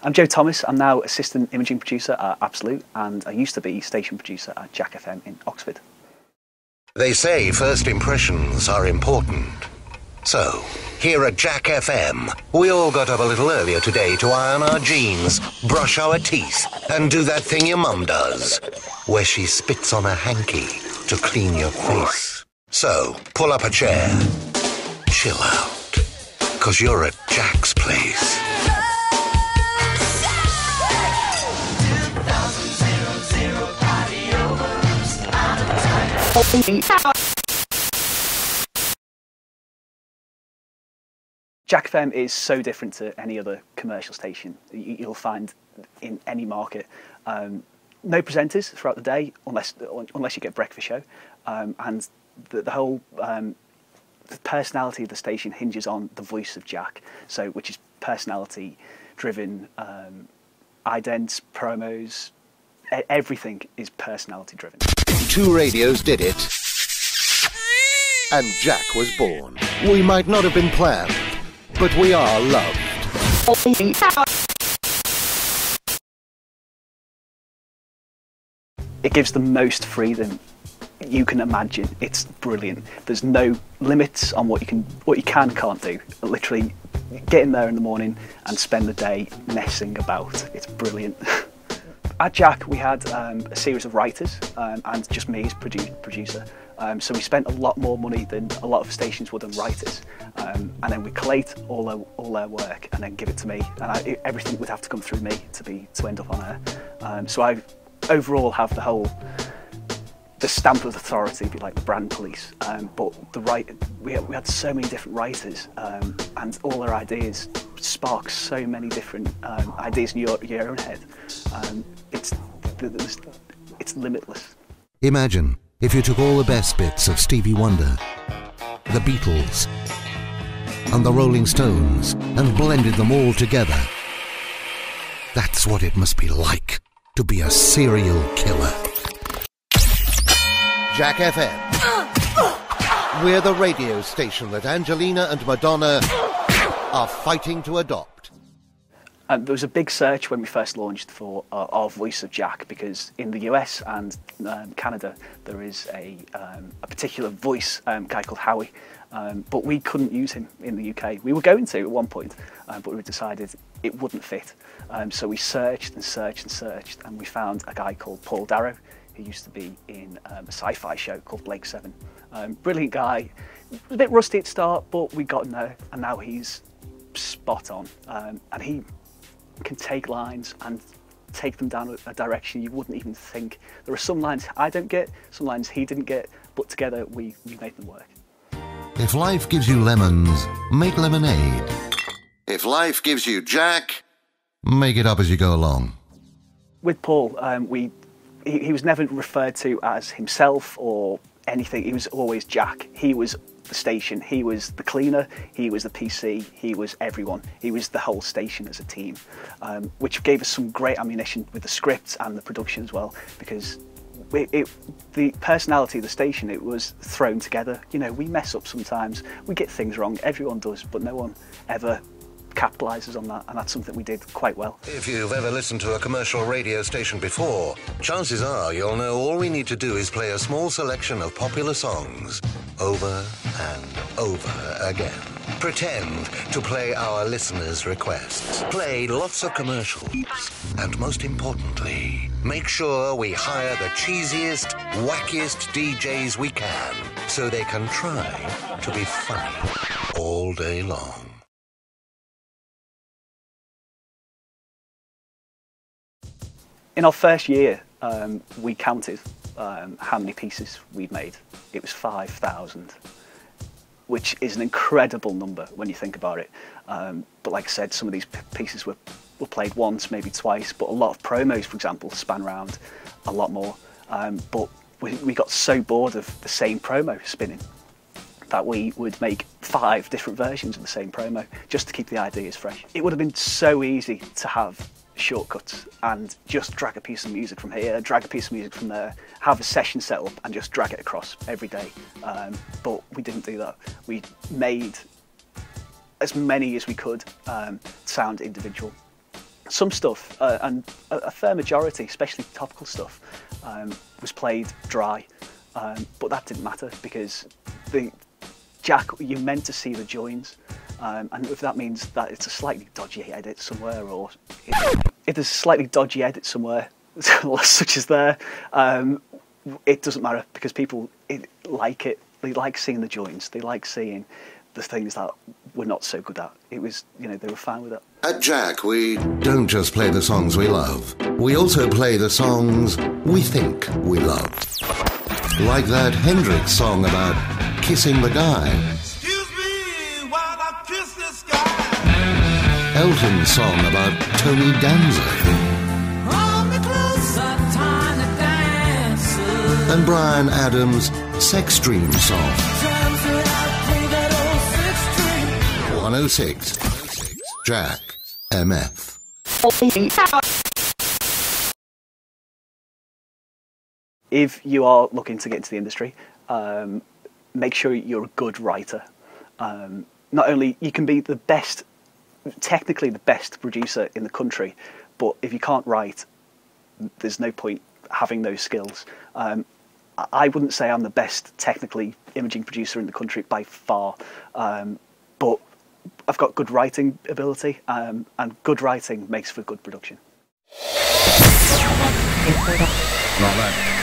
I'm Joe Thomas. I'm now assistant imaging producer at Absolute, and I used to be station producer at Jack FM in Oxford. They say first impressions are important. So, here at Jack FM, we all got up a little earlier today to iron our jeans, brush our teeth, and do that thing your mum does, where she spits on a hanky to clean your face. So, pull up a chair, chill out, 'cause you're at Jack's place. Jack FM is so different to any other commercial station you'll find in any market. No presenters throughout the day, unless you get a breakfast show, and the whole the personality of the station hinges on the voice of Jack, which is personality driven. Idents, promos, everything is personality driven. 2 radios did it, and Jack was born. We might not have been planned, but we are loved. It gives the most freedom you can imagine. It's brilliant. There's no limits on what you can and can't do. Literally, get in there in the morning and spend the day messing about. It's brilliant. At Jack, we had a series of writers and just me as producer. So we spent a lot more money than a lot of stations would on writers. And then we collate all their work and then give it to me. And everything would have to come through me to end up on air. So I overall have the stamp of authority, be like the brand police. But we had so many different writers, and all their ideas spark so many different ideas in your own head. It's limitless. Imagine if you took all the best bits of Stevie Wonder, the Beatles, and the Rolling Stones and blended them all together. That's what it must be like to be a serial killer. Jack FM. We're the radio station that Angelina and Madonna are fighting to adopt. There was a big search when we first launched for our voice of Jack, because in the US and Canada there is a particular voice guy called Howie, but we couldn't use him in the UK. We were going to at one point, but we decided it wouldn't fit. So we searched and searched and searched, and we found a guy called Paul Darrow, who used to be in a sci-fi show called Blake 7. Brilliant guy, a bit rusty at start, but we got him there, and now he's spot on. And he can take lines and take them down a direction you wouldn't even think. There are some lines I don't get, some lines he didn't get, but together we made them work. If life gives you lemons, make lemonade. If life gives you Jack, make it up as you go along. With Paul, he was never referred to as himself or anything. He was always Jack. He was the station, he was the cleaner, he was the PC, he was everyone. He was the whole station as a team, which gave us some great ammunition with the scripts and the production as well, because the personality of the station, it was thrown together. You know, we mess up sometimes, we get things wrong, everyone does, but no one ever capitalises on that, and that's something we did quite well. If you've ever listened to a commercial radio station before, chances are you'll know all we need to do is play a small selection of popular songs over and over again. Pretend to play our listeners' requests. Play lots of commercials. And most importantly, make sure we hire the cheesiest, wackiest DJs we can, so they can try to be funny all day long. In our first year, we counted how many pieces we'd made. It was 5,000, which is an incredible number when you think about it. But like I said, some of these pieces were played once, maybe twice, but a lot of promos, for example, span around a lot more. But we got so bored of the same promo spinning that we would make 5 different versions of the same promo just to keep the ideas fresh. It would have been so easy to have shortcuts and just drag a piece of music from here, drag a piece of music from there, have a session set up and just drag it across every day. But we didn't do that. We made as many as we could sound individual. some stuff, and a fair majority, especially topical stuff, was played dry, but that didn't matter because Jack, you're meant to see the joins, and if that means that it's a slightly dodgy edit somewhere, or if there's a slightly dodgy edit somewhere, such as there, it doesn't matter because people like it. They like seeing the joins. They like seeing the things that we're not so good at. It was, they were fine with it. At Jack, we don't just play the songs we love. We also play the songs we think we love. Like that Hendrix song about kissing the guy. Excuse me while I kiss this guy. Elton's song about Tony Danza. And Bryan Adams' Sex Dream song. 106 Jack MF. If you are looking to get into the industry, make sure you're a good writer. Not only you can be the best, technically the best producer in the country, but if you can't write, there's no point having those skills. I wouldn't say I'm the best technically imaging producer in the country by far, but I've got good writing ability, and good writing makes for good production. Not bad.